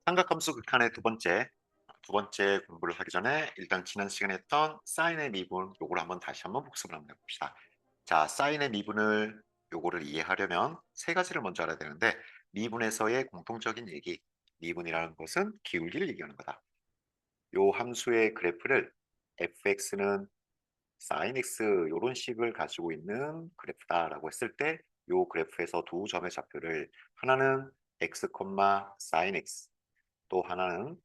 삼각함수 극한의 두 번째 공부를 하기 전에 일단 지난 시간에 했던 사인의 미분 요거를 다시 한번 복습을 한번 해봅시다. 자, 사인의 미분을 요거를 이해하려면 세 가지를 먼저 알아야 되는데 미분에서의 공통적인 얘기, 미분이라는 것은 기울기를 얘기하는 거다. 요 함수의 그래프를 fx는 sin x 요런 식을 가지고 있는 그래프다라고 했을 때 요 그래프에서 두 점의 좌표를 하나는 x, sin x 또 하나는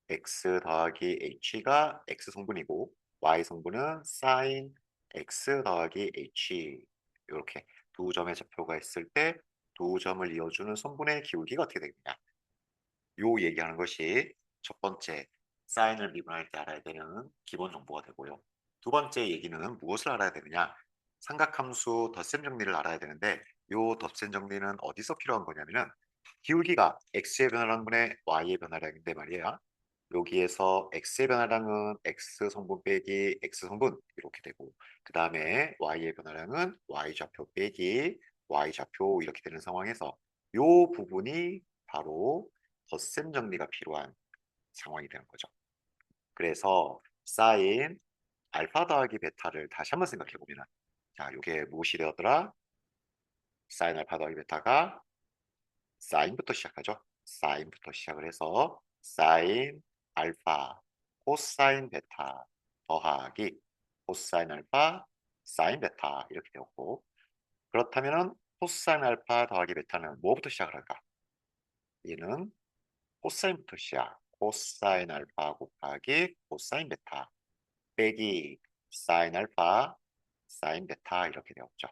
x 더하기 h가 x 성분이고 y 성분은 sin x 더하기 h 이렇게 두 점의 좌표가 있을 때 두 점을 이어주는 선분의 기울기가 어떻게 되느냐 요 얘기하는 것이 첫 번째 사인을 미분할 때 알아야 되는 기본 정보가 되고요. 두 번째 얘기는 무엇을 알아야 되느냐 삼각함수 덧셈 정리를 알아야 되는데 요 덧셈 정리는 어디서 필요한 거냐면은 기울기가 x의 변화량분의 y의 변화량인데 말이야. 여기에서 x의 변화량은 x 성분 빼기 x 성분 이렇게 되고 그 다음에 y의 변화량은 y 좌표 빼기 y 좌표 이렇게 되는 상황에서 요 부분이 바로 덧셈 정리가 필요한 상황이 되는 거죠. 그래서 사인 알파 더하기 베타를 다시 한번 생각해 보면 자, 이게 무엇이 되었더라? 사인 알파 더하기 베타가 사인부터 시작하죠. 사인부터 시작을 해서 사인 알파 코사인 베타 더하기 코사인 알파 사인 베타 이렇게 되었고 그렇다면은 코사인 알파 더하기 베타는 뭐부터 시작을 할까? 얘는 코사인부터 시작. 코사인 알파 곱하기 코사인 베타 빼기 사인 알파 사인 베타 이렇게 되었죠.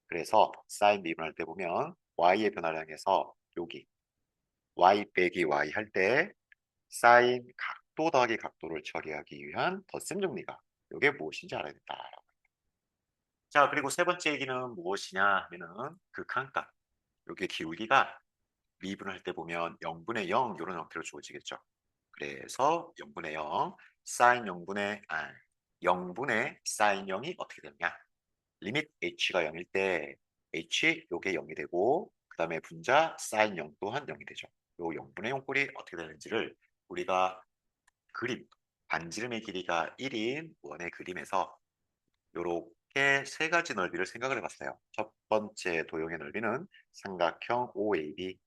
그래서 사인 미분할 때 보면 y의 변화량에서 여기 y 빼기 y 할 때 사인 각도 더하기 각도를 처리하기 위한 덧셈 정리가 이게 무엇인지 알아야 된다. 자, 그리고 세 번째 얘기는 무엇이냐 하면은 극한값. 여기 기울기가 미분할 때 보면 0분의 0 이런 형태로 주어지겠죠. 그래서 0분의 0, 사인 0분의 사인 0이 어떻게 되느냐? 리밋 h가 0일 때 h 요게 0이 되고 그 다음에 분자 사인 0 또한 0이 되죠. 요 0분의 0 꼴이 어떻게 되는지를 우리가 그림, 반지름의 길이가 1인 원의 그림에서 요렇게 세 가지 넓이를 생각을 해봤어요. 첫 번째 도형의 넓이는 삼각형 OAB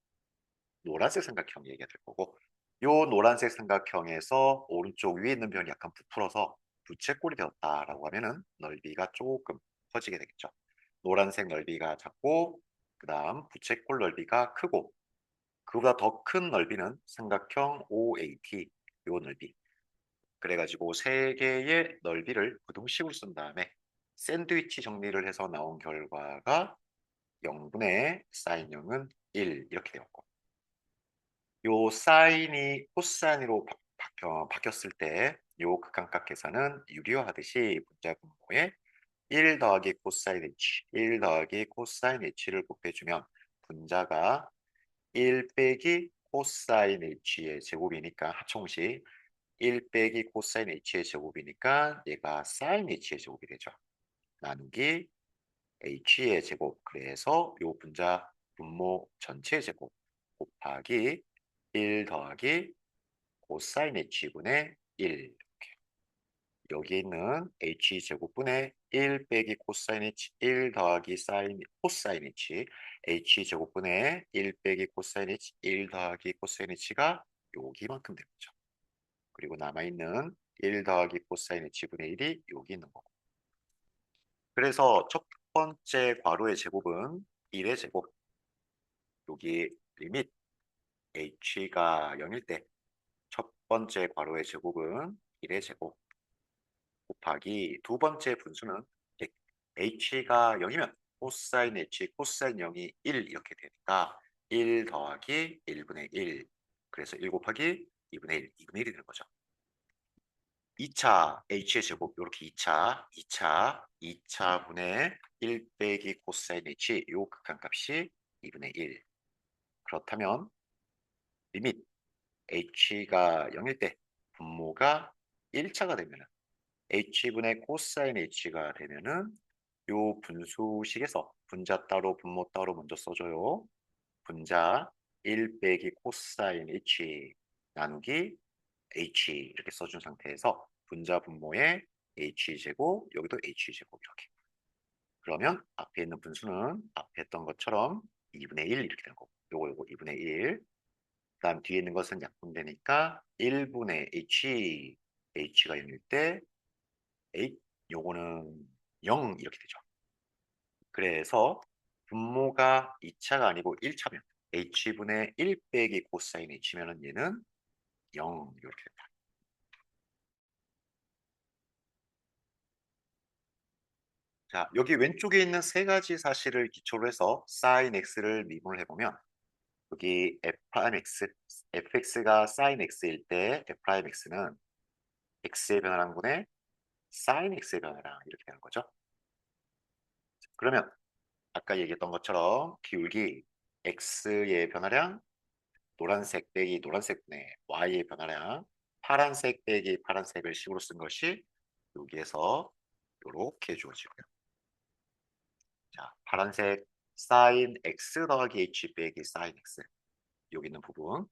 노란색 삼각형 얘기가 될 거고 요 노란색 삼각형에서 오른쪽 위에 있는 변이 약간 부풀어서 부채꼴이 되었다라고 하면은 넓이가 조금 커지게 되겠죠. 노란색 넓이가 작고 그 다음 부채꼴 넓이가 크고 그보다 더 큰 넓이는 삼각형 OAT 요 넓이 그래가지고 세 개의 넓이를 부등식으로 쓴 다음에 샌드위치 정리를 해서 나온 결과가 0분의 사인 0은 1 이렇게 되었고 요 사인이 코사인으로 바뀌었을 때 요 극한값 계산은 유리화하듯이 분자 분모에 1 더하기 코사인 h, 1 더하기 코사인 h를 곱해주면 분자가 1 빼기 코사인 h의 제곱이니까 합청식 1 빼기 코사인 h의 제곱이니까 얘가 사인 h의 제곱이 되죠. 나누기 h의 제곱 그래서 요 분자 분모 전체의 제곱 곱하기 1 더하기 코사인 h분의 1 여기 있는 h제곱분의 1 빼기 코사인 h 1 더하기 사인 코사인 h h제곱분의 1 빼기 코사인 h 1 더하기 코사인 h가 여기만큼 되죠. 그리고 남아있는 1 더하기 코사인 h분의 1이 여기 있는 거고 그래서 첫 번째 괄호의 제곱은 1의 제곱 여기 리밋 h가 0일 때 첫 번째 괄호의 제곱은 1의 제곱 곱하기 두 번째 분수는 h가 0이면 코사인 h, 코사인 0이 1 이렇게 되니까 1 더하기 1분의 1 그래서 1 곱하기 2분의 1, 2분의 1이 되는 거죠. 2차 h의 제곱 이렇게 2차 분의 1 빼기 코사인 h 요 극한값이 2분의 1 그렇다면 리밋 h가 0일 때 분모가 1차가 되면 h분의 코사인 h가 되면은 요 분수식에서 분자 따로 분모 따로 먼저 써줘요. 분자 1 빼기 코사인 h 나누기 h 이렇게 써준 상태에서 분자 분모에 h제곱 여기도 h제곱 이렇게. 그러면 앞에 있는 분수는 앞에 했던 것처럼 2분의 1 이렇게 되는 거고 요거 2분의 1. 그다음 뒤에 있는 것은 약분되니까 1분의 h가 0일 때 h 요거는 0 이렇게 되죠. 그래서 분모가 2차가 아니고 1차면 h분의 1 빼기 코사인 h면은 얘는 0 이렇게 된다. 자, 여기 왼쪽에 있는 세 가지 사실을 기초로 해서 sin x를 미분을 해보면 여기 f'x, fx가 sin x일 때 f'x는 x의 변화랑 분의 sin x의 변화랑 이렇게 되는 거죠. 그러면 아까 얘기했던 것처럼 기울기 x의 변화량 노란색 빼기 노란색분의 y의 변화량 파란색 빼기 파란색을 식으로 쓴 것이 여기에서 이렇게 주어지고요. 자, 파란색 sin x 더하기 h 빼기 sin x 여기 있는 부분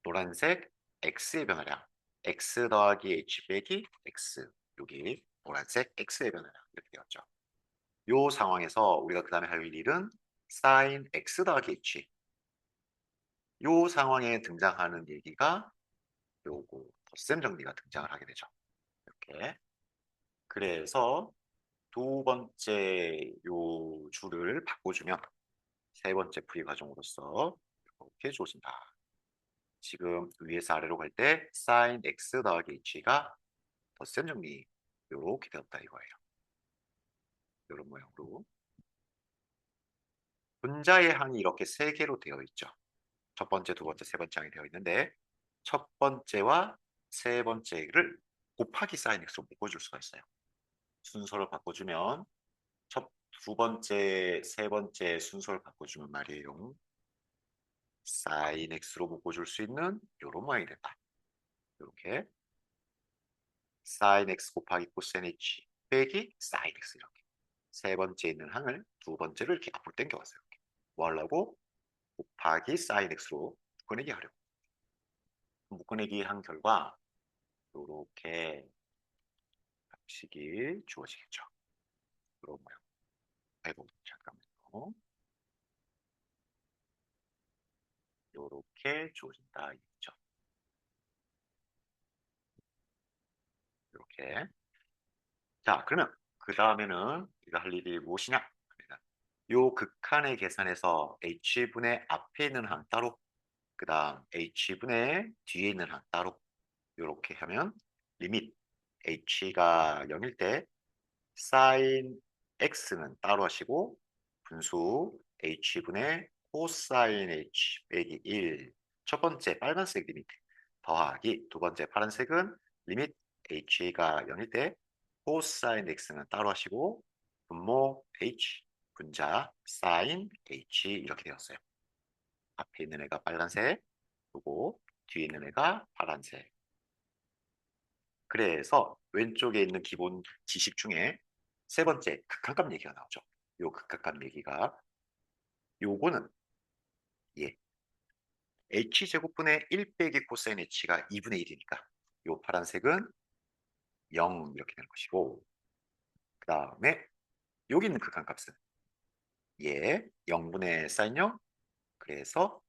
노란색 x의 변화량 x 더하기 h 빼기 x 여기 노란색 x의 변화량 이렇게 되었죠. 이 상황에서 우리가 그 다음에 할 일은 sin x 더하기 h 이 상황에 등장하는 얘기가 요거 덧셈 정리가 등장을 하게 되죠. 이렇게 그래서 두 번째 요 줄을 바꿔주면 세 번째 풀이 과정으로서 이렇게 주어진다. 지금 위에서 아래로 갈 때 sin x 더하기 h가 덧셈 정리 이렇게 되었다 이거예요. 이런 모양으로 분자의 항이 이렇게 세 개로 되어 있죠. 첫 번째, 두 번째, 세 번째 항이 되어 있는데 첫 번째와 세 번째를 곱하기 sin x로 묶어줄 수가 있어요. 순서를 바꿔주면 두 번째, 세 번째 순서를 바꿔주면 말이에요. sin x로 묶어줄 수 있는 이런 모양이 된다. 이렇게 sin x 곱하기 cos h 빼기 sin x 이렇게 세 번째 있는 항을 두 번째를 이렇게 앞으로 당겨왔어요. 이렇게. 뭐 하려고? 곱하기 sin x로 묶어내기 하려고. 묶어내기 한 결과 이렇게 식이 주어지겠죠. 이런 모양. 아이고 잠깐만요. 이렇게 주어진다 있죠. 이렇게. 자, 그러면 그 다음에는 우리가 할 일이 무엇이냐? 요 극한의 계산에서 h분의 앞에 있는 항 따로, 그 다음 h분의 뒤에 있는 항 따로 이렇게 하면 리밋 h가 0일 때 sin x는 따로 하시고 분수 h분의 코사인 h 빼기 1 첫 번째 빨간색 리밋 더하기 두 번째 파란색은 리밋 h가 0일 때 코사인 x는 따로 하시고 분모 h 분자 sin h 이렇게 되었어요. 앞에 있는 애가 빨간색 그리고 뒤에 있는 애가 파란색. 그래서 왼쪽에 있는 기본 지식 중에 세 번째 극한값 얘기가 나오죠. 요 극한값 얘기가 요거는 예 h제곱분의 1 빼기 코사인 h가 2분의 1이니까 요 파란색은 0 이렇게 되는 것이고 그 다음에 여기 있는 극한값은 예 0분의 사인 0 그래서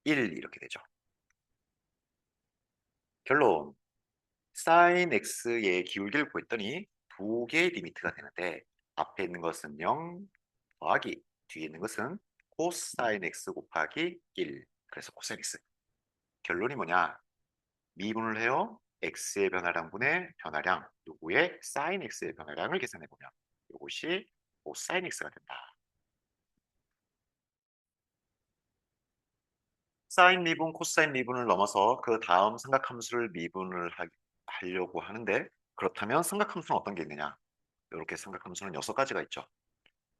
1 이렇게 되죠. 결론 sin x의 기울기를 구했더니 두 개의 리미트가 되는데 앞에 있는 것은 0 더하기 뒤에 있는 것은 코사인 x 곱하기 1 그래서 코사인 x 결론이 뭐냐 미분을 해요 x의 변화량분의 변화량 요거의 sin x의 변화량을 계산해 보면 이것이 코사인 x가 된다. 사인 미분, 코사인 미분을 넘어서 그 다음 삼각함수를 미분을 하려고 하는데 그렇다면 삼각함수는 어떤 게 있느냐? 이렇게 삼각함수는 6가지가 있죠.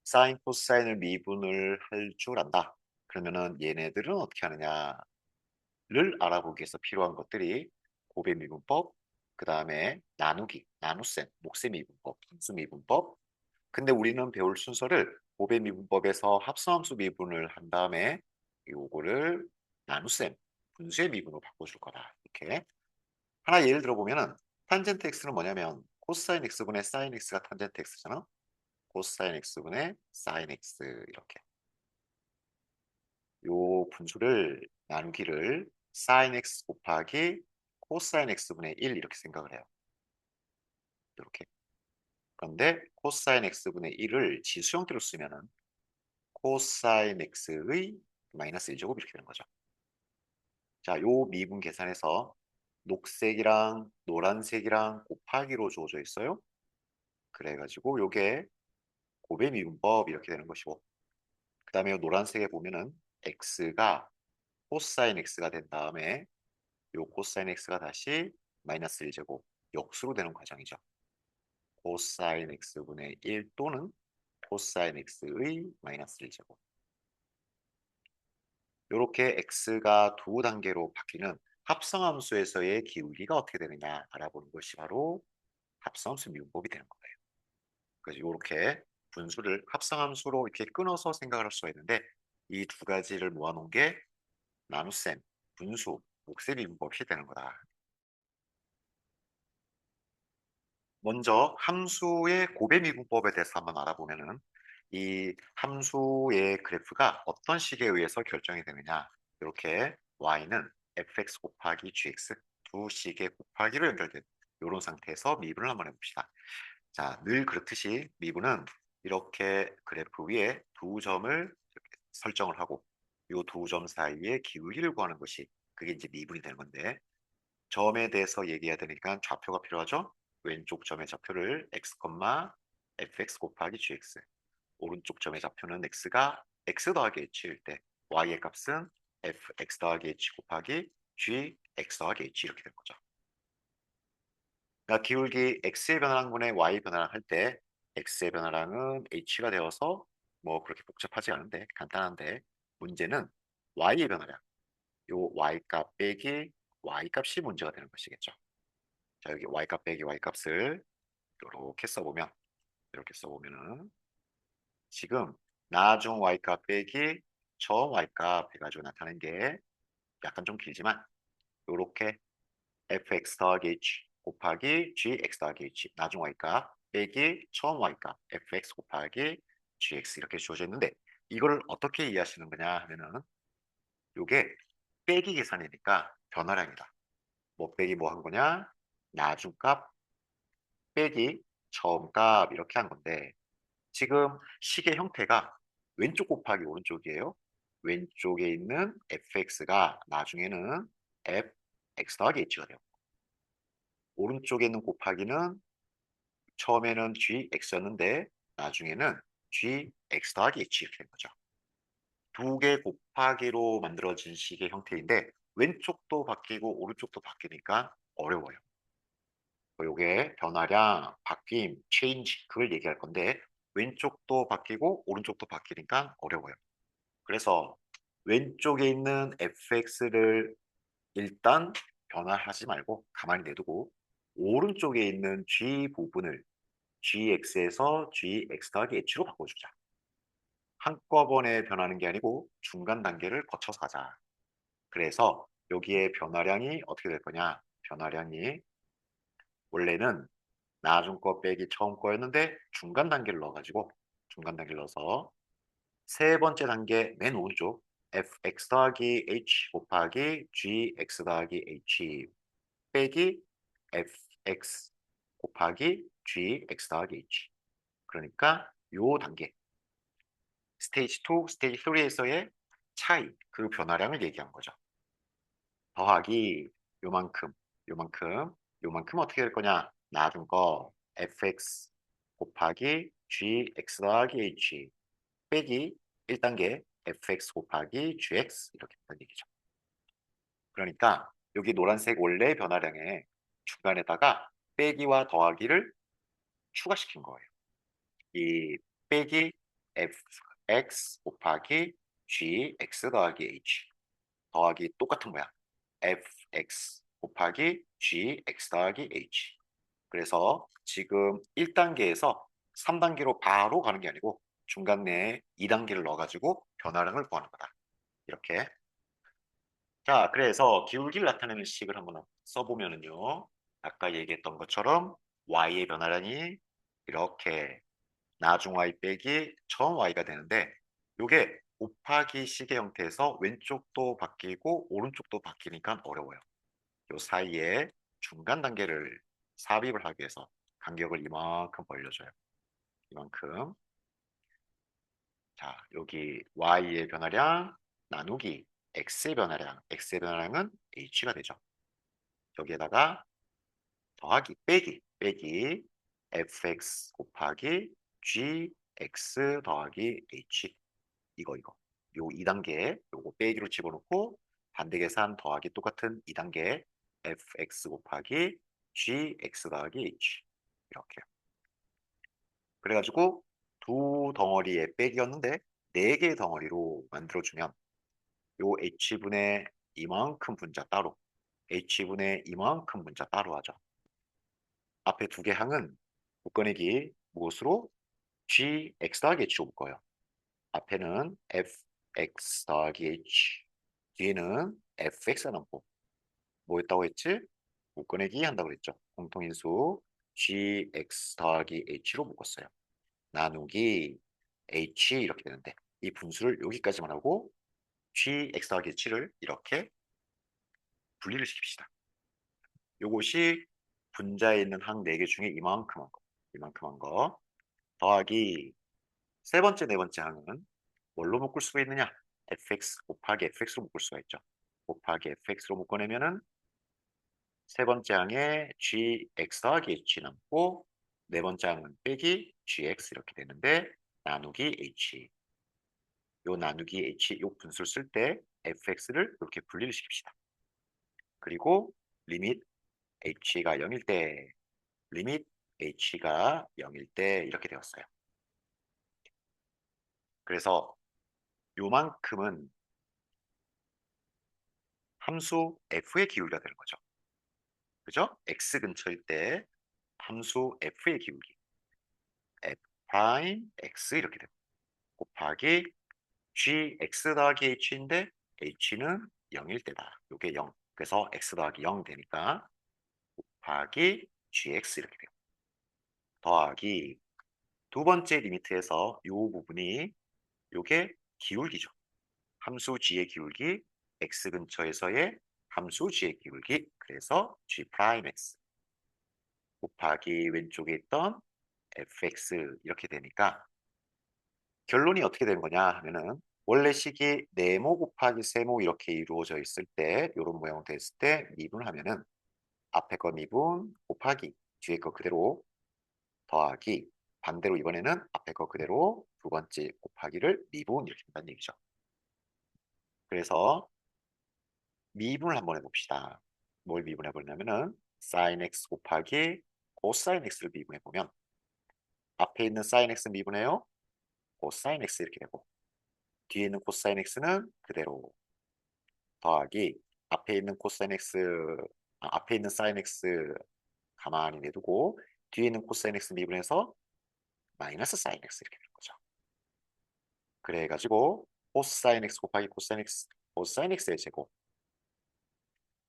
사인, 코사인을 미분을 할 줄 안다. 그러면은 얘네들은 어떻게 하느냐를 알아보기 위해서 필요한 것들이 곱의 미분법, 그 다음에 나누기, 나눗셈, 목셈 미분법, 분수 미분법. 근데 우리는 배울 순서를 곱의 미분법에서 합성함수 미분을 한 다음에 요거를 나눗셈, 분수의 미분으로 바꿔줄 거다. 이렇게. 하나 예를 들어보면은 탄젠트 x는 뭐냐면 코사인 x분의 사인 x가 탄젠트 x잖아. 코사인 x분의 사인 x 이렇게. 요 분수를 나누기를 sin x 곱하기 코사인 x분의 1 이렇게 생각을 해요. 이렇게. 그런데 코사인 x분의 1을 지수 형태로 쓰면은 코사인 x의 마이너스 1제곱 이렇게 되는 거죠. 자, 요 미분 계산해서 녹색이랑 노란색이랑 곱하기로 주어져 있어요. 그래가지고 요게 곱의 미분법 이렇게 되는 것이고, 그 다음에 노란색에 보면은 x가 코사인 x가 된 다음에 요 코사인 x가 다시 마이너스 1제곱 역수로 되는 과정이죠. 코사인 x분의 1 또는 코사인 x의 마이너스 1제곱. 이렇게 x가 두 단계로 바뀌는 합성함수에서의 기울기가 어떻게 되느냐 알아보는 것이 바로 합성함수 미분법이 되는 거예요. 그래서 이렇게 분수를 합성함수로 이렇게 끊어서 생각을 할 수가 있는데 이 두 가지를 모아놓은 게 나눗셈, 분수, 곱셈 미분법이 되는 거다. 먼저 함수의 곱의 미분법에 대해서 한번 알아보면은 이 함수의 그래프가 어떤 식에 의해서 결정이 되느냐. 이렇게 y는 fx 곱하기 gx 두 식의 곱하기로 연결된 이런 상태에서 미분을 한번 해봅시다. 자, 늘 그렇듯이 미분은 이렇게 그래프 위에 두 점을 이렇게 설정을 하고 이 두 점 사이에 기울기를 구하는 것이 그게 이제 미분이 되는 건데 점에 대해서 얘기해야 되니까 좌표가 필요하죠. 왼쪽 점의 좌표를 x, fx 곱하기 gx 오른쪽 점의 좌표는 x가 x 더하기 h일 때 y의 값은 fx 더하기 h 곱하기 g x 더하기 h 이렇게 된 거죠. 그러니까 기울기 x의 변화량분의 y 변화량 할 때 x의 변화량은 h가 되어서 뭐 그렇게 복잡하지 않은데 간단한데 문제는 y의 변화량 요 y값 빼기 y값이 문제가 되는 것이겠죠. 자, 여기 y값 빼기 y값을 이렇게 써보면은 지금 나중 y값 빼기 처음 y값 해가지고 나타낸 게 약간 좀 길지만 이렇게 fx 더하기 h 곱하기 gx 더하기 h 나중 y값 빼기 처음 y값 fx 곱하기 gx 이렇게 주어져 있는데 이거를 어떻게 이해하시는 거냐 하면은 이게 빼기 계산이니까 변화량이다. 뭐 빼기 뭐 한 거냐? 나중값 빼기 처음값 이렇게 한 건데 지금 식의 형태가 왼쪽 곱하기 오른쪽이에요. 왼쪽에 있는 fx가 나중에는 fx 더하기 h가 돼요. 오른쪽에 있는 곱하기는 처음에는 gx였는데 나중에는 gx 더하기 h 이렇게 된 거죠. 두 개 곱하기로 만들어진 식의 형태인데 왼쪽도 바뀌고 오른쪽도 바뀌니까 어려워요. 요게 변화량, 바뀜, change 그걸 얘기할 건데 왼쪽도 바뀌고 오른쪽도 바뀌니까 어려워요. 그래서 왼쪽에 있는 fx를 일단 변화하지 말고 가만히 내두고 오른쪽에 있는 g 부분을 gx에서 gx 더하기 h로 바꿔주자. 한꺼번에 변하는 게 아니고 중간 단계를 거쳐서 가자. 그래서 여기에 변화량이 어떻게 될 거냐? 변화량이 원래는 나중 거 빼기 처음 거였는데 중간 단계를 넣어서 세 번째 단계 맨 오른쪽 fx 더하기 h 곱하기 gx 더하기 h 빼기 fx 곱하기 gx 더하기 h 그러니까 요 단계 스테이지 2, 스테이지 3에서의 차이 그 변화량을 얘기한 거죠. 더하기 요만큼 요만큼 요만큼 어떻게 될 거냐 나중 거 fx 곱하기 gx 더하기 h 빼기 1단계 fx 곱하기 gx 이렇게 된다는 얘기죠. 그러니까 여기 노란색 원래 변화량의 중간에다가 빼기와 더하기를 추가시킨 거예요. 이 빼기 fx 곱하기 gx 더하기 h 더하기 똑같은 거야. fx 곱하기 gx 더하기 h 그래서 지금 1단계에서 3단계로 바로 가는 게 아니고 중간 내에 2단계를 넣어가지고 변화량을 구하는 거다. 이렇게 자, 그래서 기울기를 나타내는 식을 한번 써보면은요. 아까 얘기했던 것처럼 y의 변화량이 이렇게 나중 y 빼기 처음 y가 되는데 이게 곱하기 식의 형태에서 왼쪽도 바뀌고 오른쪽도 바뀌니까 어려워요. 요 사이에 중간 단계를 삽입을 하기 위해서 간격을 이만큼 벌려줘요. 이만큼. 자, 여기 y의 변화량 나누기 x의 변화량. x의 변화량은 h가 되죠. 여기에다가 더하기 빼기 fx 곱하기 gx 더하기 h 이거 요 2단계 요거 빼기로 집어넣고 반대 계산 더하기 똑같은 2단계 fx 곱하기 gx 더하기 h 이렇게 그래가지고 두 덩어리의 빼기였는데 네 개의 덩어리로 만들어주면 요 h분의 이만큼 분자 따로 h분의 이만큼 분자 따로 하죠. 앞에 두 개 항은 묶어내기 무엇으로 gx 더하기 h로 묶어요. 앞에는 fx 더하기 h 뒤에는 fx가 남고 뭐였다고 했지? 묶어내기 한다고 그랬죠. 공통인수 gx 더하기 h로 묶었어요. 나누기 h 이렇게 되는데 이 분수를 여기까지만 하고 gx 더하기 h를 이렇게 분리를 시킵시다. 요것이 분자에 있는 항 4개 중에 이만큼 한 거 더하기 세 번째, 네 번째 항은 뭘로 묶을 수가 있느냐? fx 곱하기 fx로 묶을 수가 있죠. 곱하기 fx로 묶어내면은 세 번째 항에 gx 더하기 h 남고 네 번째 항은 빼기 gx 이렇게 되는데 나누기 h 요 나누기 h 요 분수를 쓸 때 fx를 이렇게 분리를 시킵시다. 그리고 리밋 h가 0일 때 리밋 h가 0일 때 이렇게 되었어요. 그래서 요만큼은 함수 f의 기울기가 되는 거죠. 그죠? x 근처일 때 함수 f의 기울기 f 프라임 x 이렇게 되고 곱하기 gx 더하기 h인데 h는 0일 때다. 이게 0. 그래서 x 더하기 0 되니까 곱하기 gx 이렇게 되고 더하기 두 번째 리미트에서 이 부분이 이게 기울기죠. 함수 g의 기울기 x 근처에서의 함수 g의 기울기 그래서 g 프라임 x 곱하기 왼쪽에 있던 fx 이렇게 되니까 결론이 어떻게 되는 거냐 하면은 원래 식이 네모 곱하기 세모 이렇게 이루어져 있을 때 이런 모양 됐을 때 미분하면은 앞에 거 미분 곱하기 뒤에 거 그대로 더하기 반대로 이번에는 앞에 거 그대로 두 번째 곱하기를 미분 이렇게 한다는 얘기죠. 그래서 미분을 한번 해봅시다. 뭘 미분해 보냐면은 sin x 곱하기 cosine x를 미분해 보면 앞에 있는 sin x 미분해요. cosine x 이렇게 되고 뒤에 있는 cosine x는 그대로 더하기 앞에 있는 cosine x 앞에 있는 sin x 가만히 내두고 뒤에 있는 cosine x 미분해서 마이너스 sin x 이렇게 되는 거죠. 그래가지고 cosine x 곱하기 cosine x의 제곱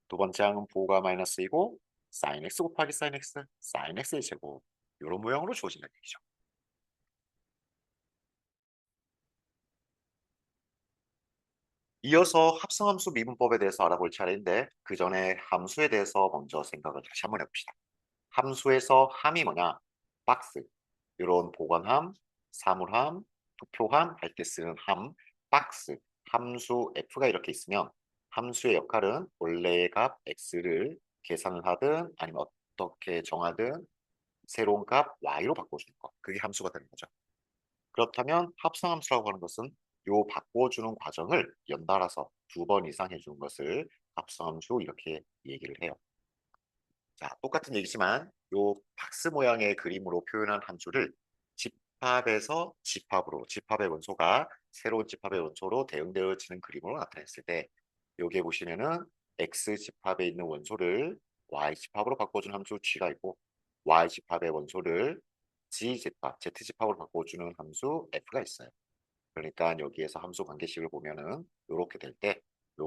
두 번째 항은 부호가 마이너스이고 sin x 곱하기 sin x의 제곱 이런 모양으로 주어진다는 얘기죠. 이어서 합성함수 미분법에 대해서 알아볼 차례인데 그 전에 함수에 대해서 먼저 생각을 다시 한번 해봅시다. 함수에서 함이 뭐냐? 박스, 이런 보관함, 사물함, 투표함 할 때 쓰는 함, 박스, 함수 f가 이렇게 있으면 함수의 역할은 원래의 값 x를 계산을 하든 아니면 어떻게 정하든 새로운 값 y로 바꿔주는 것. 그게 함수가 되는 거죠. 그렇다면 합성함수라고 하는 것은 요 바꿔주는 과정을 연달아서 두 번 이상 해주는 것을 합성함수 이렇게 얘기를 해요. 자, 똑같은 얘기지만 요 박스 모양의 그림으로 표현한 함수를 집합에서 집합으로 집합의 원소가 새로운 집합의 원소로 대응되어지는 그림으로 나타냈을 때 여기에 보시면은 x 집합에 있는 원소를 y 집합으로 바꿔주는 함수 g가 있고 y 집합의 원소를 z 집합으로 바꿔주는 함수 f가 있어요. 그러니까 여기에서 함수 관계식을 보면은 이렇게 될 때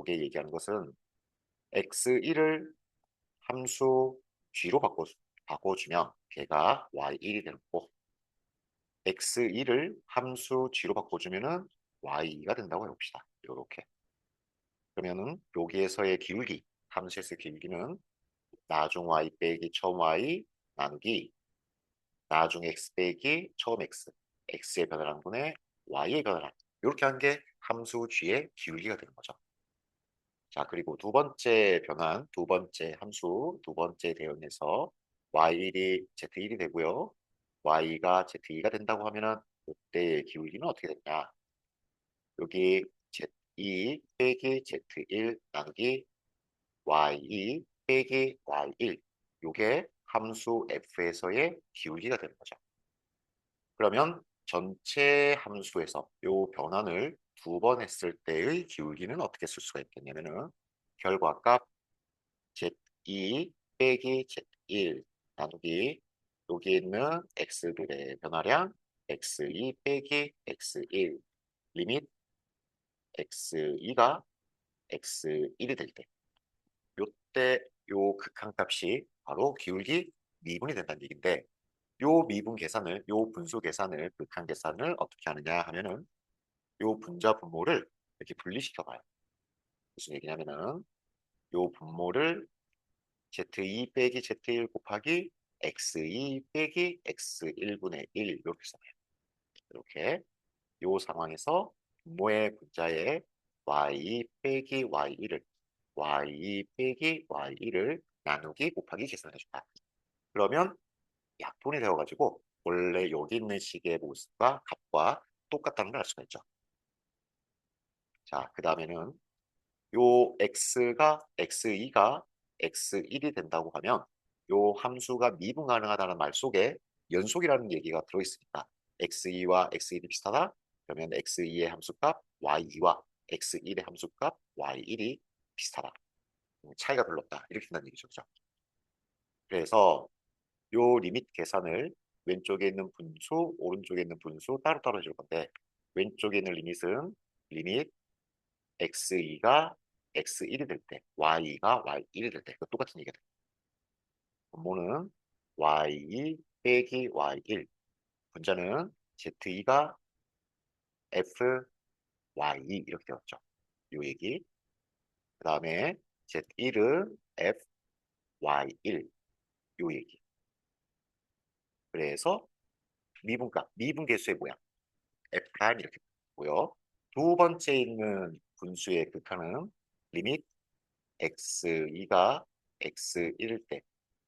요게 얘기하는 것은 x1을 함수 g로 바꿔주면 걔가 y1이 되는 거고 x1을 함수 g로 바꿔주면은 y2가 된다고 해봅시다. 이렇게. 그러면은 여기에서의 기울기, 함수에서의 기울기는 나중 y 빼기 처음 y 나누기 나중 x 빼기 처음 x, x의 변화를 한 분의 y의 변화를 이렇게 한 게 함수 g의 기울기가 되는 거죠. 자, 그리고 두 번째 변환, 두 번째 함수, 두 번째 대응에서 y1이 z1이 되고요. y가 z2가 된다고 하면은 이때의 기울기는 어떻게 되냐? 여기 z2 빼기 z1 나누기 y2 빼기 y1 요게 함수 f에서의 기울기가 되는 거죠. 그러면 전체 함수에서 요 변환을 두 번 했을 때의 기울기는 어떻게 쓸 수가 있겠냐면은 결과값 z2 빼기 z1 나누기 여기 있는 x들의 변화량 x2 빼기 x1 리밋 x2가 x1이 될 때 요때 요 극한값이 바로 기울기 미분이 된다는 얘기인데 요 미분 계산을 요 분수 계산을 극한 계산을 어떻게 하느냐 하면은 요 분자 분모를 이렇게 분리시켜 봐요. 무슨 얘기냐면은 요 분모를 z2 빼기 z1 곱하기 x2 빼기 x1분의 1 이렇게 써요. 이렇게 요 상황에서 분모의 분자에 y 빼기 y1을 y 빼기 y1을 나누기 곱하기 계산해 준다. 그러면 약분이 되어가지고 원래 여기 있는 식의 모습과 값과 똑같다는 걸 알 수가 있죠. 자, 그 다음에는 요 x2가 x1이 된다고 하면 요 함수가 미분 가능하다는 말 속에 연속이라는 얘기가 들어있으니까 x2와 x1이 비슷하다? 그러면 x2의 함수값 y2와 x1의 함수값 y1이 비슷하다. 차이가 별로 없다. 이렇게 된다는 얘기죠. 그죠? 그래서 요 리밋 계산을 왼쪽에 있는 분수, 오른쪽에 있는 분수 따로따로 해줄 건데 왼쪽에 있는 리밋은 리밋 x2가 x1이 될 때, y2가 y1이 될 때, 그 똑같은 얘기가 돼요. 분모는 y2 빼기 y1, 분자는 z2가 fy2 이렇게 되었죠. 요 얘기. 그 다음에 z1은 fy1 요 얘기. 그래서 미분값, 미분계수의 모양. F' 이렇게 보고요. 두 번째 있는 분수의 극한은 리밋 x2가 x1일 때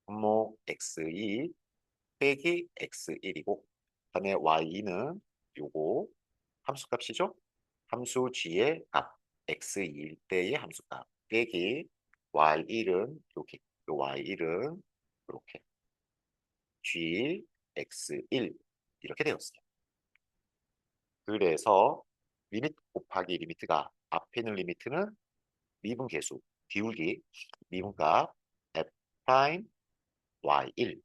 분모 x2 빼기 x1이고 그다음에 y2는 요거 함수값이죠. 함수 g의 값 x2일 때의 함수값 빼기 y1은 여기 요 y1은 이렇게 g x1 이렇게 되었어요. 그래서 리밋 곱하기 리미트가 앞에 있는 리미트는 미분 계수, 기울기, 미분값 f 프라임 y1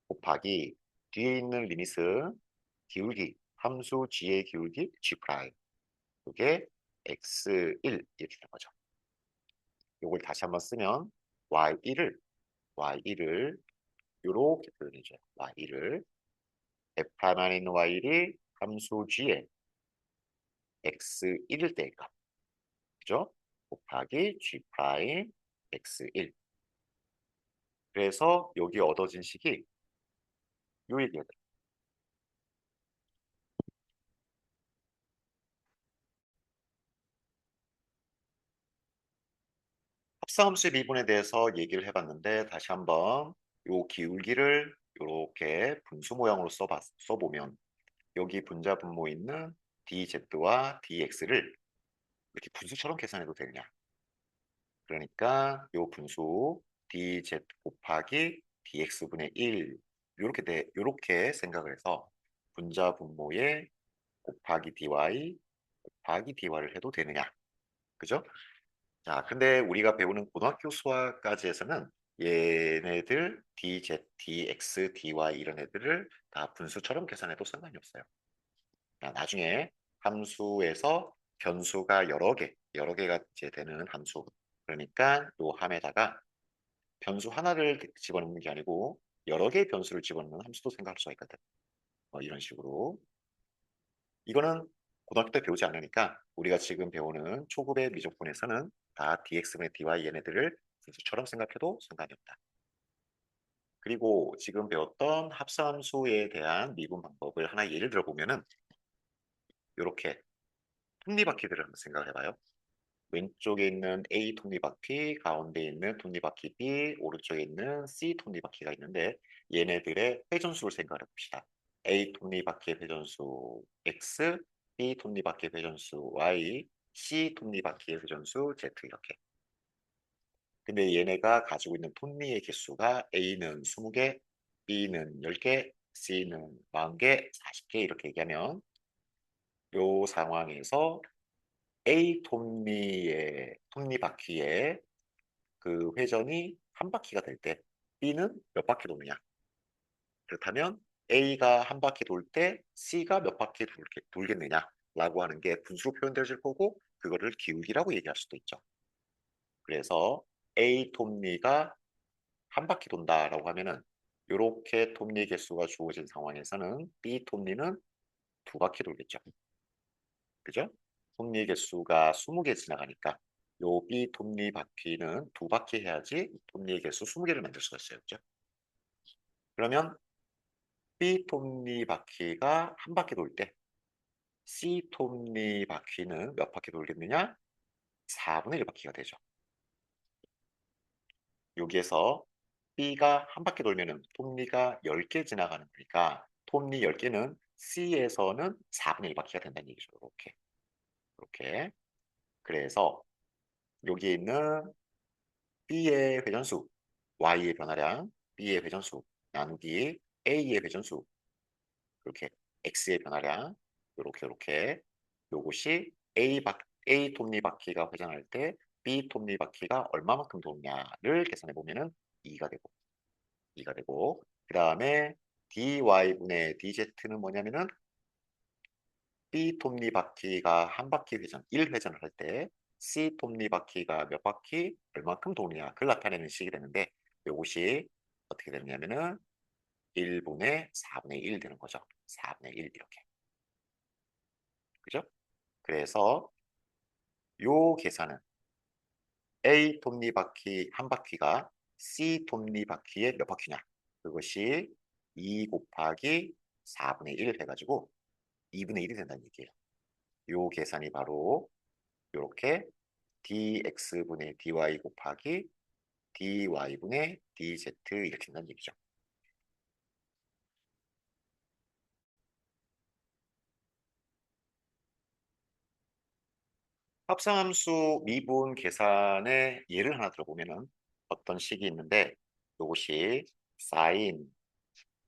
곱하기 뒤에 있는 리밋은 기울기, 함수 g의 기울기 g 프라임. 이게 x1 이렇게 되는 거죠. 이걸 다시 한번 쓰면 y1을 이렇게 표현해줘요. y1을 f 프라임 안에 있는 y1이 함수 g의 x1일 때의 값. 그죠? 곱하기 g 프라임 x1. 그래서 여기 얻어진 식이 요 얘기가 돼요. 합성함수의 미분에 대해서 얘기를 해봤는데 다시 한번 요 기울기를 이렇게 분수 모양으로 써보면 여기 분자 분모 있는 dz와 dx를 이렇게 분수처럼 계산해도 되느냐? 그러니까 요 분수 dz 곱하기 dx분의 1 요렇게 생각을 해서 분자 분모에 곱하기 dy 곱하기 dy를 해도 되느냐? 그죠? 자, 근데 우리가 배우는 고등학교 수학까지에서는 얘네들 dz, dx, dy 이런 애들을 다 분수처럼 계산해도 상관이 없어요. 나중에 함수에서 변수가 여러 개, 여러 개가 이제 되는 함수. 그러니까 요 함에다가 변수 하나를 집어넣는 게 아니고 여러 개의 변수를 집어넣는 함수도 생각할 수가 있거든. 이런 식으로. 이거는 고등학교 때 배우지 않으니까 우리가 지금 배우는 초급의 미적분에서는 다 dx분의 dy 얘네들을 분수처럼 생각해도 상관이 없다. 그리고 지금 배웠던 합성함수에 대한 미분 방법을 하나 예를 들어 보면은 이렇게 톱니바퀴들을 한번 생각을 해봐요. 왼쪽에 있는 A 톱니바퀴, 가운데 있는 톱니바퀴 B, 오른쪽에 있는 C 톱니바퀴가 있는데 얘네들의 회전수를 생각해 봅시다. A 톱니바퀴의 회전수 X, B 톱니바퀴의 회전수 Y, C 톱니바퀴의 회전수 Z 이렇게. 근데 얘네가 가지고 있는 톱니의 개수가 A는 20개, B는 10개, C는 40개, 40개 이렇게 얘기하면 요 상황에서 A 톱니바퀴의 그 회전이 한 바퀴가 될 때 B는 몇 바퀴 도느냐? 그렇다면 A가 한 바퀴 돌 때 C가 몇 바퀴 돌겠느냐? 라고 하는 게 분수로 표현되어질 거고 그거를 기울기라고 얘기할 수도 있죠. 그래서 A 톱니가 한 바퀴 돈다라고 하면은 이렇게 톱니 개수가 주어진 상황에서는 B 톱니는 두 바퀴 돌겠죠. 그죠? 톱니 개수가 20개 지나가니까 요 B 톱니 바퀴는 두 바퀴 해야지 톱니 개수 20개를 만들 수가 있어요. 그죠? 그러면 B 톱니 바퀴가 한 바퀴 돌 때 C 톱니 바퀴는 몇 바퀴 돌겠느냐? 4분의 1 바퀴가 되죠. 여기에서 B가 한 바퀴 돌면은 톱니가 10개 지나가는 거니까 톱니 10개는 C에서는 4분의 1 바퀴가 된다는 얘기죠. 이렇게. 이렇게. 그래서 여기에 있는 B의 회전수, Y의 변화량, B의 회전수, 나누기 A의 회전수, 이렇게 X의 변화량, 이렇게 요것이 A 톱니바퀴가 회전할 때 B 톱니바퀴가 얼마만큼 도느냐를 계산해 보면은 2가 되고, 2가 되고, 그 다음에 dy분의 dz는 뭐냐면은 B 톱니바퀴가 한 바퀴 회전, 1회전을 할 때 C 톱니바퀴가 몇 바퀴 얼마큼 도느냐 그걸 나타내는 식이 되는데 이것이 어떻게 되느냐면은 1분의 4분의 1 되는 거죠. 4분의 1 이렇게. 그죠? 그래서 요 계산은 A 톱니바퀴 한 바퀴가 C 톱니바퀴의 몇 바퀴냐? 그것이 2 곱하기 4분의 1 해가지고 2분의 1이 된다는 얘기예요. 요 계산이 바로 이렇게 dx분의 dy 곱하기 dy분의 dz 이렇게 된다는 얘기죠. 합성함수 미분 계산의 예를 하나 들어보면은 어떤 식이 있는데 이것이 sin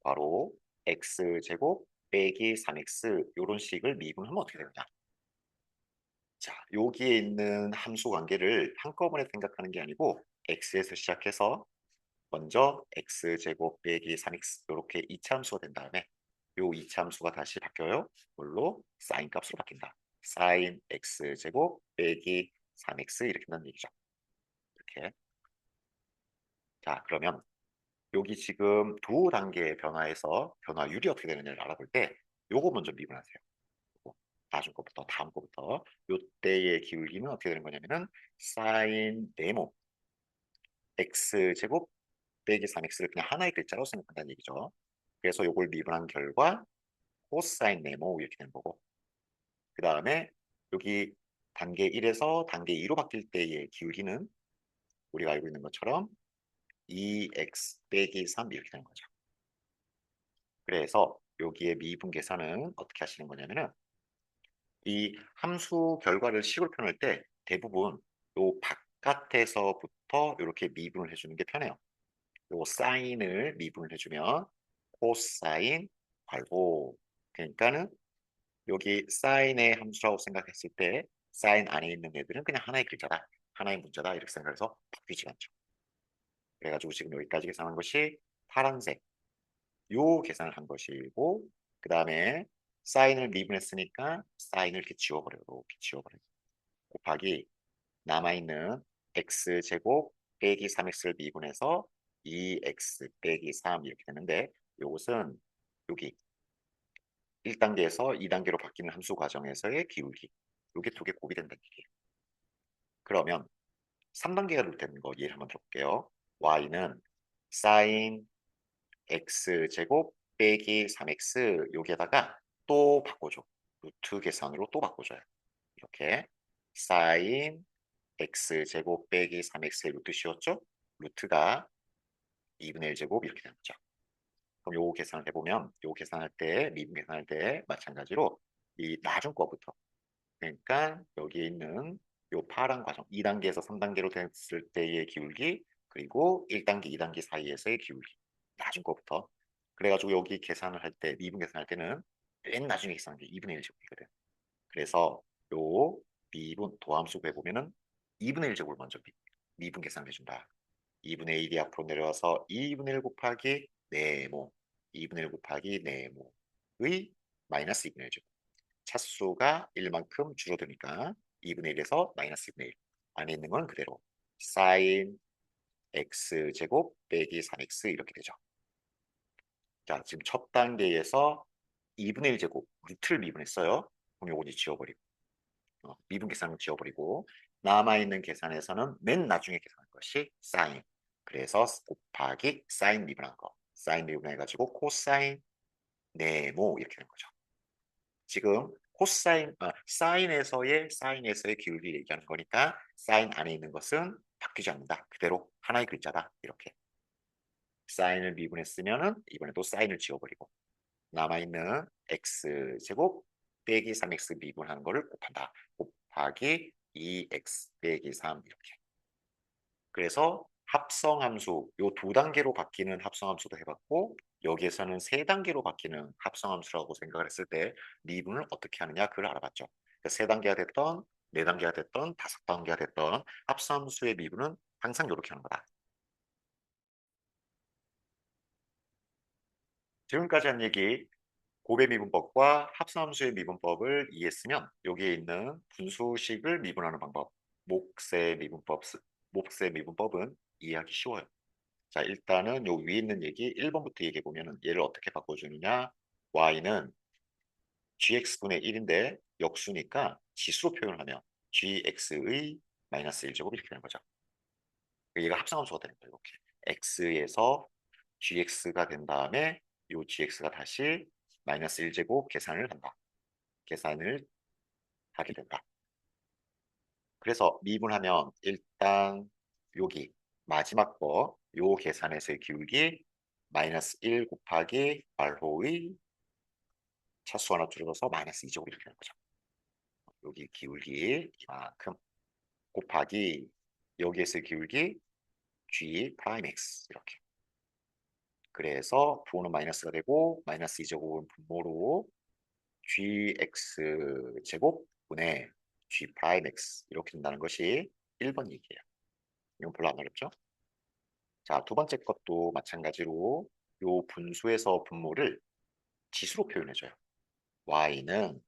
바로 x제곱 빼기 3x 이런 식을 미분하면 어떻게 되느냐. 자, 여기에 있는 함수 관계를 한꺼번에 생각하는 게 아니고 x에서 시작해서 먼저 x제곱 빼기 3x 이렇게 이차함수가 된 다음에 요 이차함수가 다시 바뀌어요. 뭘로? 사인 값으로 바뀐다. 사인 x제곱 빼기 3x 이렇게 된다는 얘기죠. 이렇게. 자, 그러면 여기 지금 두 단계의 변화에서 변화율이 어떻게 되느냐를 알아볼 때 요거 먼저 미분하세요. 요거. 나중 거부터 다음 거부터 요때의 기울기는 어떻게 되는 거냐면은 사인 네모 x제곱 빼기 3x를 그냥 하나의 글자로 생각한다는 얘기죠. 그래서 요걸 미분한 결과 코사인 네모 이렇게 되는 거고 그 다음에 여기 단계 1에서 단계 2로 바뀔 때의 기울기는 우리가 알고 있는 것처럼 2x 빼기 3 이렇게 되는 거죠. 그래서 여기에 미분 계산은 어떻게 하시는 거냐면은 이 함수 결과를 식으로 표현할 때 대부분 요 바깥에서부터 이렇게 미분을 해주는 게 편해요. 요 사인을 미분을 해주면 코사인 괄호 그러니까는 여기 사인의 함수라고 생각했을 때 사인 안에 있는 애들은 그냥 하나의 글자다. 하나의 문자다. 이렇게 생각해서 바뀌지 않죠. 그래가지고 지금 여기까지 계산한 것이 파란색. 요 계산을 한 것이고 그 다음에 사인을 미분했으니까 사인을 이렇게 지워버려요. 이렇게 지워버려요. 곱하기 남아있는 x제곱 빼기 3x를 미분해서 2x 빼기 3 이렇게 되는데 이것은 여기 1단계에서 2단계로 바뀌는 함수 과정에서의 기울기 이게 두 개 곱이 된다는 얘기예요. 그러면 3단계가 되는 거 이해를 한번 들어볼게요. y는 sin x제곱 빼기 3x 여기에다가 또 바꿔줘. 루트 계산으로 또 바꿔줘요. 이렇게 sin x제곱 빼기 3x의 루트 씌웠죠? 루트가 2분의 1제곱 이렇게 되는 거죠. 그럼 요 계산을 해보면 요 계산할 때 미분 계산할 때 마찬가지로 이 나중 거부터 그러니까 여기에 있는 요 파란 과정 2단계에서 3단계로 됐을 때의 기울기 그리고 1단계, 2단계 사이에서의 기울기 나중 거부터 그래가지고 여기 계산을 할 때 미분 계산할 때는 맨 나중에 계산한 게 2분의 1제곱이거든. 그래서 요 미분 도함수 구해보면은 2분의 1제곱을 먼저 미분 계산을 해준다. 2분의 1이 앞으로 내려와서 2분의 1 곱하기 네모 2분의 1 곱하기 네모의 마이너스 2분의 1제곱 차수가 1만큼 줄어드니까 2분의 1에서 마이너스 2분의 1 안에 있는 건 그대로 sin x제곱 빼기 3x 이렇게 되죠. 자, 지금 첫 단계에서 2분의 1제곱 루트를 미분했어요. 그럼 요거 이제 지워버리고 미분 계산을 지워버리고 남아있는 계산에서는 맨 나중에 계산한 것이 sin 그래서 곱하기 sin 미분한 거 sin 미분해가지고 코사인 네모 이렇게 된 거죠. 지금 코사인, 사인에서의 기울기를 얘기하는 거니까 사인 안에 있는 것은 바뀌지 않는다. 그대로 하나의 글자다. 이렇게 사인을 미분했으면은 이번에도 사인을 지워버리고 남아있는 x제곱 빼기 3x 미분하는 거를 곱한다. 곱하기 2x 빼기 3 이렇게. 그래서 합성함수 요 두 단계로 바뀌는 합성함수도 해봤고 여기에서는 세 단계로 바뀌는 합성함수라고 생각을 했을 때 미분을 어떻게 하느냐 그걸 알아봤죠. 그러니까 세 단계가 됐던 네 단계가 됐던 다섯 단계가 됐던 합성함수의 미분은 항상 이렇게 하는 거다. 지금까지 한 얘기 곱의 미분법과 합성함수의 미분법을 이해했으면 여기에 있는 분수식을 미분하는 방법 몫의 미분법은 이해하기 쉬워요. 자, 일단은 요 위에 있는 얘기 1번부터 얘기해 보면은 얘를 어떻게 바꿔주느냐 y는 gx분의 1인데 역수니까 지수로 표현을 하면 gx의 마이너스 1제곱 이렇게 되는 거죠. 얘가 합성함수가 되는 거예요. 이렇게 x에서 gx가 된 다음에 요 gx가 다시 마이너스 1제곱 계산을 한다. 계산을 하게 된다. 그래서 미분하면 일단 여기 마지막 요 계산에서의 기울기 마이너스 1 곱하기 r호의 차수 하나 줄여서 마이너스 2제곱 이렇게 되는 거죠. 여기 기울기 이만큼 곱하기 여기에서의 기울기 g 프라임 x 이렇게. 그래서 부호는 마이너스가 되고 마이너스 2제곱은 분모로 gx 제곱 분의 g 프라임 x 이렇게 된다는 것이 1번 얘기예요. 이건 별로 안 어렵죠? 자, 두 번째 것도 마찬가지로 요 분수에서 분모를 지수로 표현해줘요. y는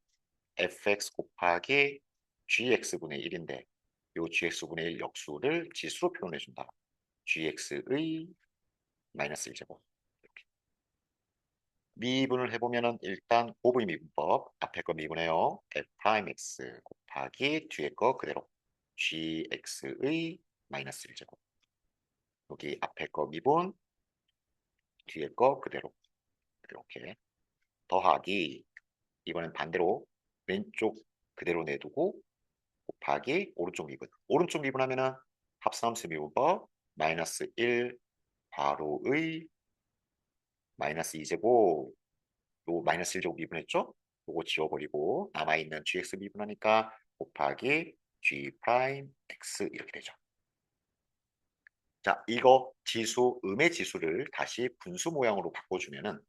fx 곱하기 gx분의 1인데 요 gx분의 1 역수를 지수로 표현해준다. gx의 마이너스 1제곱 이렇게. 미분을 해보면은 일단 곱의 미분법 앞에 거 미분해요. f'x 곱하기 뒤에 거 그대로 gx의 마이너스 1제곱 여기 앞에 거 미분 뒤에 거 그대로 이렇게 더하기 이번엔 반대로 왼쪽 그대로 내두고 곱하기 오른쪽 미분 오른쪽 미분하면은 합성함수 미분법 마이너스 1 괄호의 마이너스 2제곱 요 마이너스 1제곱 미분했죠? 요거 지워버리고 남아있는 gx 미분하니까 곱하기 g 프라임 x 이렇게 되죠. 자, 이거 지수, 음의 지수를 다시 분수 모양으로 바꿔주면은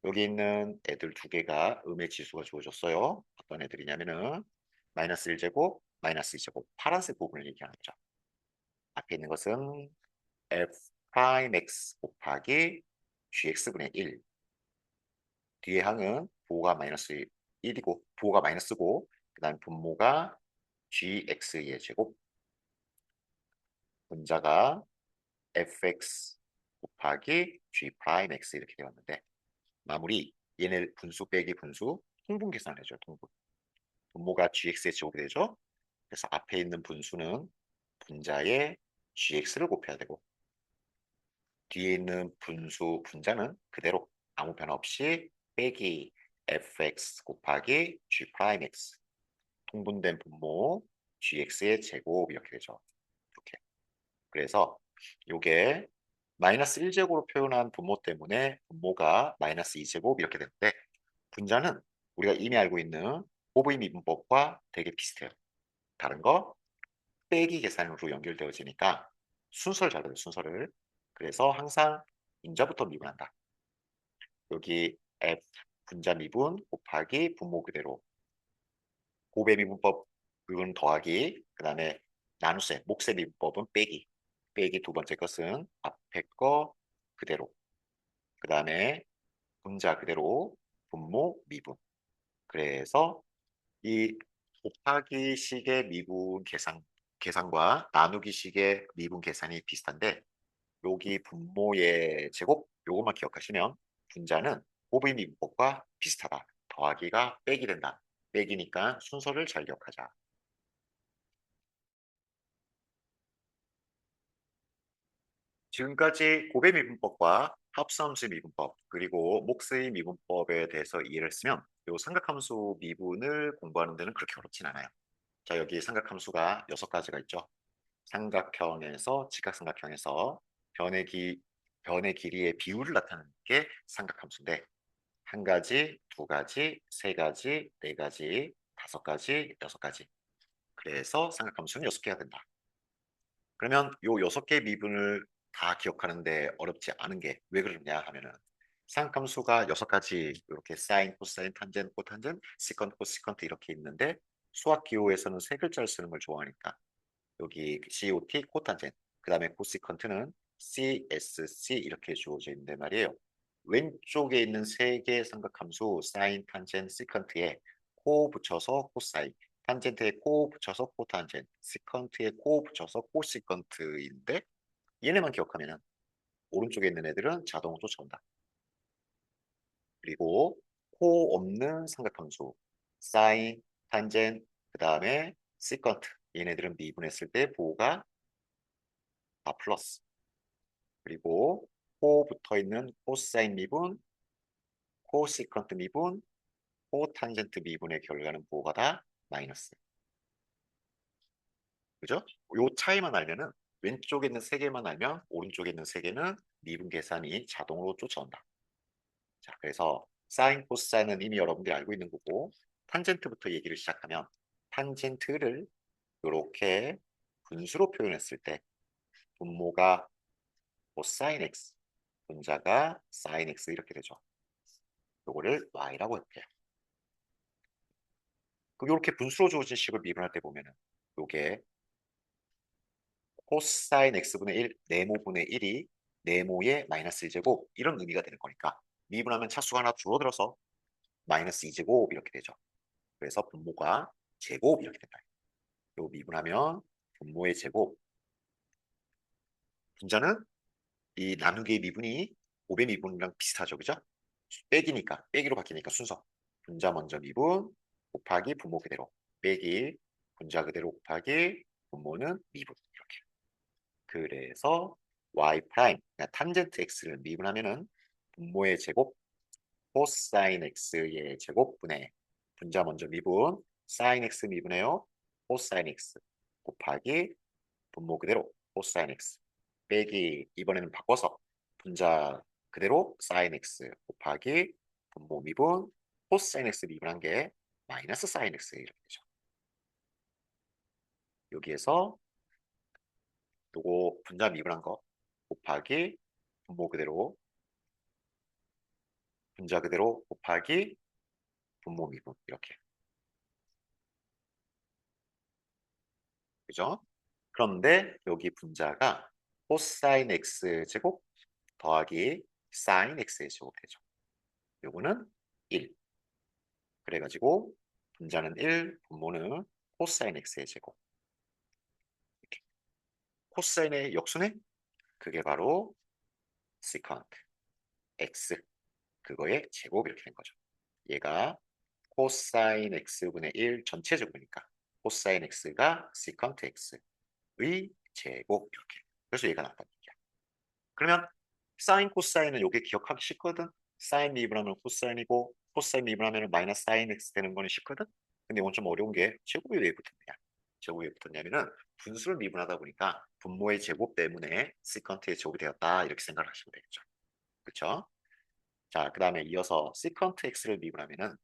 여기 있는 애들 두 개가 음의 지수가 주어졌어요. 어떤 애들이냐면은 마이너스 1제곱, 마이너스 2제곱 파란색 부분을 얘기하는 거죠. 앞에 있는 것은 f 프라임 x 곱하기 gx분의 1 뒤에 항은 부호가 마이너스 1이고 부호가 마이너스고 그 다음 분모가 gx의 제곱 분자가 fx 곱하기 g 프라임 x 이렇게 되었는데 마무리 얘네 분수 빼기 분수 통분 계산을 해줘요. 통분. 분모가 gx의 제곱이 되죠. 그래서 앞에 있는 분수는 분자에 gx를 곱해야 되고 뒤에 있는 분자는 그대로 아무 변화 없이 빼기 fx 곱하기 g 프라임 x 통분된 분모 gx의 제곱 이렇게 되죠. 이렇게. 그래서 이게 마이너스 1제곱으로 표현한 분모 때문에 분모가 마이너스 2제곱 이렇게 되는데 분자는 우리가 이미 알고 있는 곱의 미분법과 되게 비슷해요. 다른 거 빼기 계산으로 연결되어지니까 순서를 잘 봐요. 순서를. 그래서 항상 인자부터 미분한다. 여기 f 분자 미분 곱하기 분모 그대로 곱의 미분법은 더하기 그 다음에 나눗셈 몫의 미분법은 빼기 빼기 두 번째 것은 앞에 거 그대로 그 다음에 분자 그대로 분모 미분 그래서 이 곱하기 식의 미분 계산과 나누기 식의 미분 계산이 비슷한데 여기 분모의 제곱 요것만 기억하시면 분자는 곱의 미분법과 비슷하다. 더하기가 빼기 된다. 빼기니까 순서를 잘 기억하자. 지금까지 곱의 미분법과 합성함수의 미분법 그리고 몫의 미분법에 대해서 이해를 했으면 이 삼각함수 미분을 공부하는 데는 그렇게 어렵진 않아요. 자 여기 삼각함수가 6가지가 있죠. 삼각형에서 직각삼각형에서 변의 길이의 비율을 나타내는 게 삼각함수인데 한 가지, 두 가지, 세 가지, 네 가지, 5가지, 6가지. 그래서 삼각함수는 6개가 된다. 그러면 요 6개의 미분을 다 기억하는데 어렵지 않은 게 왜 그러냐 하면은 삼각함수가 6가지 이렇게 사인, 코사인, 탄젠트, 코탄젠트, 시컨트, 코시컨트 이렇게 있는데 수학 기호에서는 세 글자를 쓰는 걸 좋아하니까 여기 COT, 코탄젠트, 그 다음에 코시컨트는 CSC 이렇게 주어져 있는데 말이에요. 왼쪽에 있는 세 개의 삼각함수 사인, 탄젠트, 시컨트에 코 붙여서 코사인, 탄젠트에 코 붙여서 코탄젠트, 시컨트에 코 붙여서 코시컨트인데 얘네만 기억하면 오른쪽에 있는 애들은 자동으로 쫓아온다. 그리고 코 없는 삼각함수 사인, 탄젠트, 그 다음에 시컨트 얘네들은 미분했을 때 보호가 다 플러스 그리고 코 붙어 있는 코사인 미분, 코시컨트 미분, 코탄젠트 미분의 결과는 뭐가 다 마이너스. 그죠? 요 차이만 알면은 왼쪽에 있는 세 개만 알면 오른쪽에 있는 세 개는 미분 계산이 자동으로 쫓아온다. 자, 그래서 사인, 코사인은 이미 여러분들이 알고 있는 거고 탄젠트부터 얘기를 시작하면 탄젠트를 이렇게 분수로 표현했을 때 분모가 코사인 x, 분자가 사인 x 이렇게 되죠. 요거를 y라고 할게요. 이렇게 분수로 주어진 식을 미분할 때 보면은 요게 코사인 x분의 1, 네모분의 1이 네모의 마이너스 1제곱 이런 의미가 되는 거니까 미분하면 차수가 하나 줄어들어서 마이너스 2제곱 이렇게 되죠. 그래서 분모가 제곱 이렇게 된다. 요 미분하면 분모의 제곱 분자는 이 나누기의 미분이 곱의 미분이랑 비슷하죠. 그죠? 빼기니까 빼기로 바뀌니까 순서 분자 먼저 미분 곱하기 분모 그대로 빼기 분자 그대로 곱하기 분모는 미분 이렇게 그래서 y 프라임 그러니까 탄젠트 x를 미분하면은 분모의 제곱 코사인 x의 제곱분의 분자 먼저 미분 사인 x 미분해요 코사인 x 곱하기 분모 그대로 코사인 x 빼기 이번에는 바꿔서 분자 그대로 사인 x 곱하기 분모 미분 코사인 x 미분한 게 마이너스 사인 x 이렇게 되죠. 여기에서 요거 분자 미분한 거 곱하기 분모 그대로 분자 그대로 곱하기 분모 미분 이렇게 그죠? 그런데 여기 분자가 코사인 x 제곱 더하기 사인 x의 제곱 되죠. 요거는 1 그래가지고 분자는 1 분모는 코사인 x의 제곱 이렇게 코사인의 역수네? 그게 바로 시컨트 x 그거의 제곱 이렇게 된 거죠. 얘가 코사인 x분의 1 전체 제곱이니까 코사인 x가 시컨트 x의 제곱 이렇게. 그래서 얘가 나왔단 얘기야. 그러면 사인 코사인은 요게 기억하기 쉽거든. 사인 미분하면 코사인이고 코사인 미분하면 마이너스 사인 x 되는 거는 쉽거든. 근데 이건 좀 어려운 게 제곱이 왜 붙었냐. 제곱이 왜 붙었냐면은 분수를 미분하다 보니까 분모의 제곱 때문에 시컨트의 제곱이 되었다 이렇게 생각을 하시면 되겠죠. 그렇죠? 자, 그 다음에 이어서 시컨트 x를 미분하면은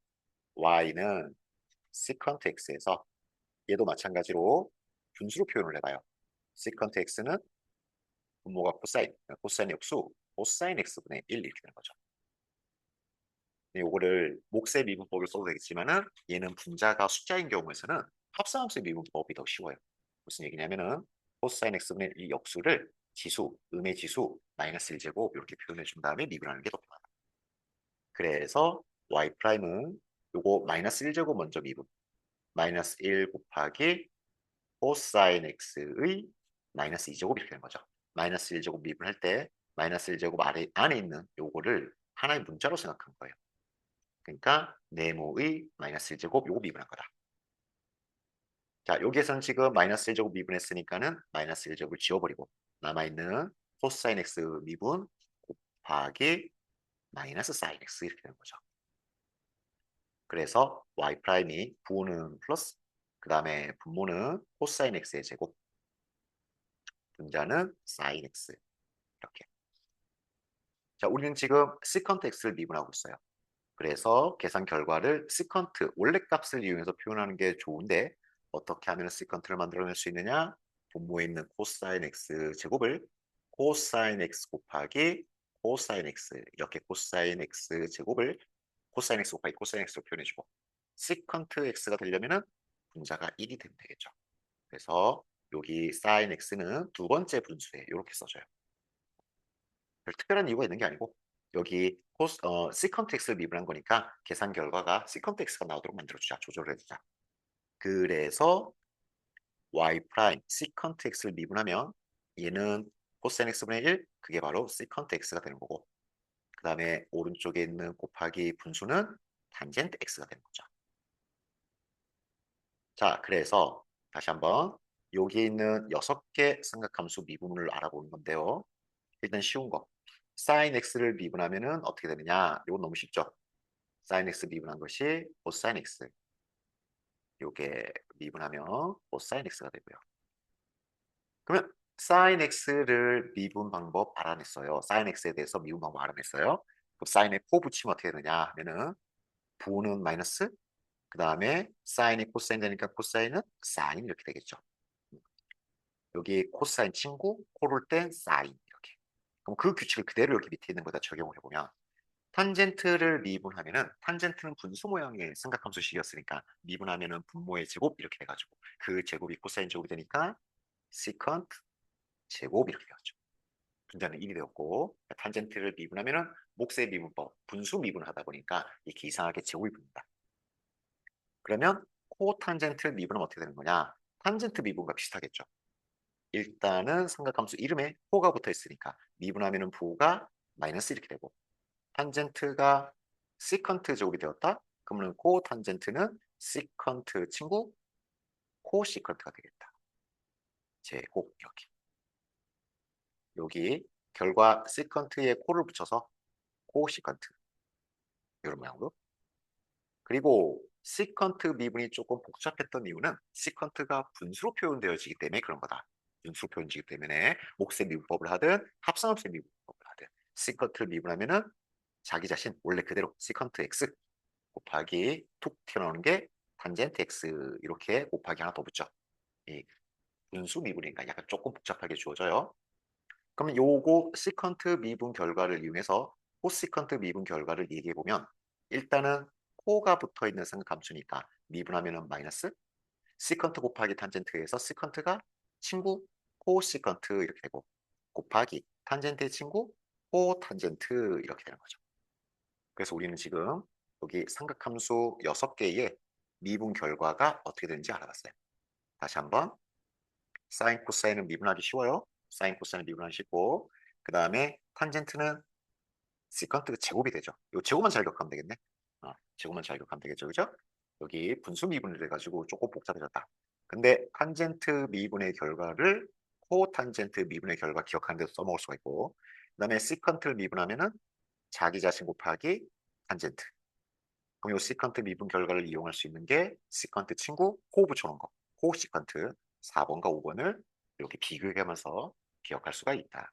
y는 시컨트 x에서 얘도 마찬가지로 분수로 표현을 해봐요. 시컨트 x는 분모가 코사인, 코사인 역수, 코사인 x분의 1 이렇게 되는 거죠. 요거를 몫의 미분법을 써도 되겠지만은 얘는 분자가 숫자인 경우에서는 합성함수의 미분법이 더 쉬워요. 무슨 얘기냐면은 코사인 x분의 1 역수를 지수, 음의 지수, 마이너스 1제곱 이렇게 표현해 준 다음에 미분하는 게 더 편하다. 그래서 y 프라임은 요거 마이너스 1제곱 먼저 미분. 마이너스 1 곱하기 코사인 x의 마이너스 2제곱 이렇게 되는 거죠. 마이너스 1제곱 미분할 때 마이너스 1제곱 안에 있는 요거를 하나의 문자로 생각한 거예요. 그러니까 네모의 마이너스 1제곱 요거 미분한 거다. 자, 여기에서는 지금 마이너스 1제곱 미분했으니까는 마이너스 1제곱을 지워버리고 남아있는 코사인 x 미분 곱하기 마이너스 사인 x 이렇게 되는 거죠. 그래서 y 프라임이 부호는 플러스 그 다음에 분모는 코사인 x의 제곱 분자는 사인 x 이렇게. 자, 우리는 지금 시컨트 x를 미분하고 있어요. 그래서 계산 결과를 시컨트 원래 값을 이용해서 표현하는 게 좋은데 어떻게 하면 시컨트를 만들어낼 수 있느냐? 분모에 있는 코사인 x 제곱을 코사인 x 곱하기 코사인 x 이렇게 코사인 x 제곱을 코사인 x 곱하기 코사인 x로 표현해주고 시컨트 x가 되려면은 분자가 1이 되면 되겠죠. 그래서 여기 사인 x는 두 번째 분수에 이렇게 써줘요. 별 특별한 이유가 있는 게 아니고 여기 시컨트 x를 미분한 거니까 계산 결과가 시컨트 x가 나오도록 만들어주자. 조절을 해주자. 그래서 y 프라임 시컨트 x를 미분하면 얘는 코사인 x분의 1 그게 바로 시컨트 x가 되는 거고 그 다음에 오른쪽에 있는 곱하기 분수는 탄젠트 x가 되는 거죠. 자, 그래서 다시 한번 여기 있는 6개 삼각함수 미분을 알아보는 건데요. 일단 쉬운 거. 사인 x를 미분하면은 어떻게 되느냐? 이건 너무 쉽죠. 사인 x 미분한 것이 코사인 x. 요게 미분하면 코사인 x가 되고요. 그러면 사인 x를 미분 방법 알아냈어요. 사인 x에 대해서 미분 방법 알아냈어요. 그럼 사인에 코 붙이면 어떻게 되느냐 하면은 부는 마이너스 그 다음에 사인이 코사인 되니까 코사인은 사인 이렇게 되겠죠. 여기 코사인 친구 코를 땐 사인 이렇게. 그럼 그 규칙을 그대로 여기 밑에 있는 거다 적용을 해보면 탄젠트를 미분하면은 탄젠트는 분수 모양의 삼각함수식이었으니까 미분하면은 분모의 제곱 이렇게 돼가지고 그 제곱이 코사인 제곱이 되니까 시컨트 제곱 이렇게 되었죠. 분자는 1이 되었고 탄젠트를 미분하면은 몫의 미분법 분수 미분을 하다 보니까 이렇게 이상하게 제곱이 붙는다. 그러면 코탄젠트를 미분하면 어떻게 되는 거냐? 탄젠트 미분과 비슷하겠죠. 일단은 삼각함수 이름에 코가 붙어 있으니까 미분하면은 부호가 마이너스 이렇게 되고 탄젠트가 시컨트 제곱이 되었다. 그러면 코탄젠트는 시컨트 친구 코시컨트가 되겠다. 제곱 이렇게. 여기 결과 시컨트에 코를 붙여서 코시컨트 이런 모양으로. 그리고 시컨트 미분이 조금 복잡했던 이유는 시컨트가 분수로 표현되어지기 때문에 그런 거다. 분수로 표현되기 때문에 몫의 미분법을 하든 합성함수의 미분법을 하든 시컨트를 미분하면은 자기 자신 원래 그대로 시컨트 x 곱하기 툭 튀어나오는 게 탄젠트 x 이렇게 곱하기 하나 더 붙죠. 이 분수 미분이니까 약간 조금 복잡하게 주어져요. 그러면 요거 시컨트 미분 결과를 이용해서 코시컨트 미분 결과를 얘기해 보면 일단은 코가 붙어 있는 삼각함수니까 미분하면은 마이너스 시컨트 곱하기 탄젠트에서 시컨트가 친구 코시컨트 이렇게 되고 곱하기 탄젠트의 친구 코탄젠트 이렇게 되는 거죠. 그래서 우리는 지금 여기 삼각함수 6개의 미분 결과가 어떻게 되는지 알아봤어요. 다시 한번 사인 코사인은 미분하기 쉬워요. 사인 코사인 미분하기 쉽고 그 다음에 탄젠트는 시컨트 제곱이 되죠. 요 제곱만 잘 기억하면 되겠네. 제곱만 잘 기억하면 되겠죠. 그죠? 여기 분수 미분이 돼가지고 조금 복잡해졌다. 근데 탄젠트 미분의 결과를 코탄젠트 미분의 결과 기억하는 데서 써먹을 수가 있고 그 다음에 시컨트를 미분하면은 자기 자신 곱하기 탄젠트. 그럼 이 시컨트 미분 결과를 이용할 수 있는 게 시컨트 친구 코 붙여놓은 거. 코 시컨트 4번과 5번을 이렇게 비교하면서 기억할 수가 있다.